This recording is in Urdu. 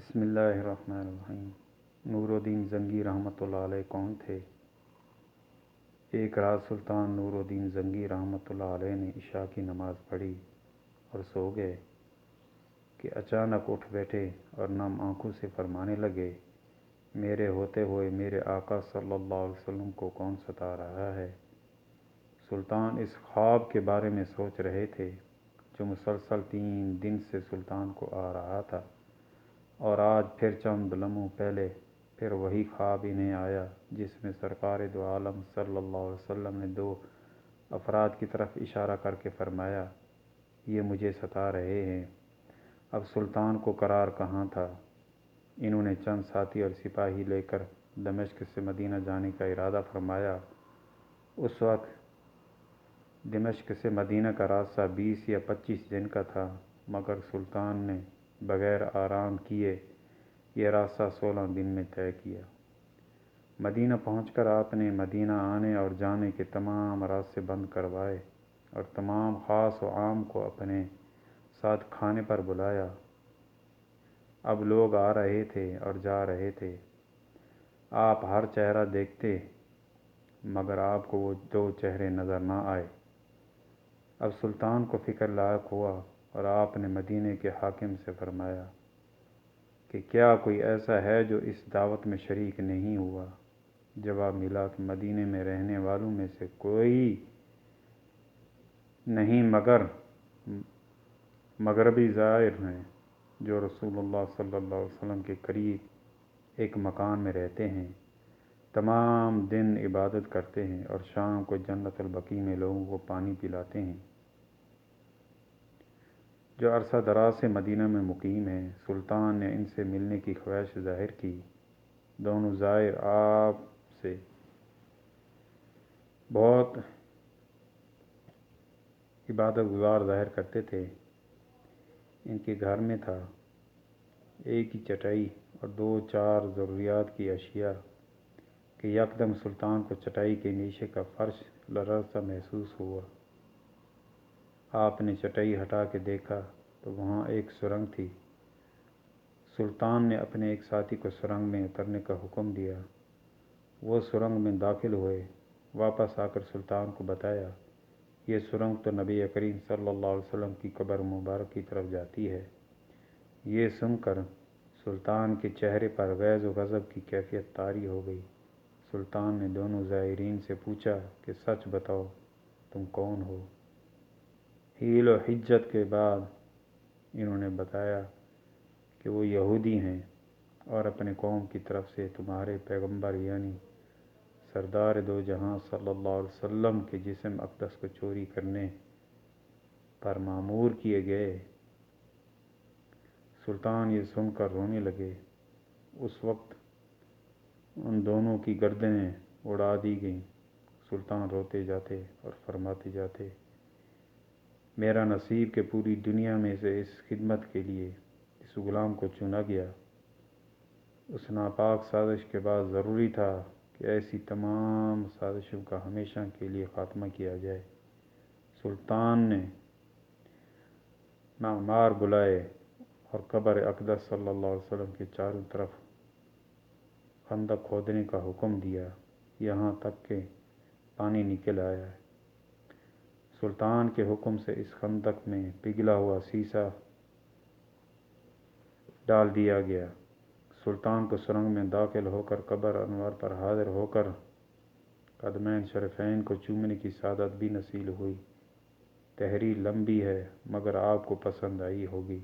بسم اللہ الرحمن الرحیم۔ نور الدین زنگی رحمۃ اللہ علیہ کون تھے؟ ایک رات سلطان نور الدین زنگی رحمۃ اللہ علیہ نے عشاء کی نماز پڑھی اور سو گئے کہ اچانک اٹھ بیٹھے اور نم آنکھوں سے فرمانے لگے، میرے ہوتے ہوئے میرے آقا صلی اللہ علیہ وسلم کو کون ستا رہا ہے؟ سلطان اس خواب کے بارے میں سوچ رہے تھے جو مسلسل 3 دن سے سلطان کو آ رہا تھا، اور آج پھر چند لمحوں پہلے پھر وہی خواب انہیں آیا جس میں سرکار دو عالم صلی اللہ علیہ وسلم نے 2 افراد کی طرف اشارہ کر کے فرمایا، یہ مجھے ستا رہے ہیں۔ اب سلطان کو قرار کہاں تھا؟ انہوں نے چند ساتھی اور سپاہی لے کر دمشق سے مدینہ جانے کا ارادہ فرمایا۔ اس وقت دمشق سے مدینہ کا راستہ 20 یا 25 دن کا تھا، مگر سلطان نے بغیر آرام کیے یہ راستہ 16 دن میں طے کیا۔ مدینہ پہنچ کر آپ نے مدینہ آنے اور جانے کے تمام راستے بند کروائے اور تمام خاص و عام کو اپنے ساتھ کھانے پر بلایا۔ اب لوگ آ رہے تھے اور جا رہے تھے، آپ ہر چہرہ دیکھتے مگر آپ کو وہ 2 چہرے نظر نہ آئے۔ اب سلطان کو فکر لاحق ہوا اور آپ نے مدینے کے حاکم سے فرمایا کہ کیا کوئی ایسا ہے جو اس دعوت میں شریک نہیں ہوا؟ جواب ملا کہ مدینے میں رہنے والوں میں سے کوئی نہیں مگر مغربی زائر ہیں جو رسول اللہ صلی اللہ علیہ وسلم کے قریب ایک مکان میں رہتے ہیں، تمام دن عبادت کرتے ہیں اور شام کو جنت البقیع میں لوگوں کو پانی پلاتے ہیں، جو عرصہ دراز سے مدینہ میں مقیم ہیں۔ سلطان نے ان سے ملنے کی خواہش ظاہر کی۔ دونوں زائر آپ سے بہت عبادت گزار ظاہر کرتے تھے۔ ان کے گھر میں تھا ایک ہی چٹائی اور 2-4 ضروریات کی اشیاء کہ یکدم سلطان کو چٹائی کے نیچے کا فرش لرزتا محسوس ہوا۔ آپ نے چٹائی ہٹا کے دیکھا تو وہاں ایک سرنگ تھی۔ سلطان نے اپنے ایک ساتھی کو سرنگ میں اترنے کا حکم دیا۔ وہ سرنگ میں داخل ہوئے، واپس آ کر سلطان کو بتایا، یہ سرنگ تو نبی کریم صلی اللہ علیہ وسلم کی قبر مبارک کی طرف جاتی ہے۔ یہ سن کر سلطان کے چہرے پر غیظ و غضب کی کیفیت طاری ہو گئی۔ سلطان نے دونوں زائرین سے پوچھا کہ سچ بتاؤ، تم کون ہو؟ حیل و حجت کے بعد انہوں نے بتایا کہ وہ یہودی ہیں اور اپنے قوم کی طرف سے تمہارے پیغمبر یعنی سردار دو جہاں صلی اللہ علیہ وسلم کے جسم اقدس کو چوری کرنے پر مامور کیے گئے۔ سلطان یہ سن کر رونے لگے۔ اس وقت ان دونوں کی گردنیں اڑا دی گئیں۔ سلطان روتے جاتے اور فرماتے جاتے، میرا نصیب کہ پوری دنیا میں سے اس خدمت کے لیے اس غلام کو چنا گیا۔ اس ناپاک سازش کے بعد ضروری تھا کہ ایسی تمام سازشوں کا ہمیشہ کے لیے خاتمہ کیا جائے۔ سلطان نے معمار بلائے اور قبر اقدس صلی اللہ علیہ وسلم کے چاروں طرف خندق کھودنے کا حکم دیا، یہاں تک کہ پانی نکل آیا۔ سلطان کے حکم سے اس خندق میں پگھلا ہوا سیسا ڈال دیا گیا۔ سلطان کو سرنگ میں داخل ہو کر قبر انور پر حاضر ہو کر قدمین شریفین کو چومنے کی سعادت بھی نصیب ہوئی۔ تحریر لمبی ہے مگر آپ کو پسند آئی ہوگی۔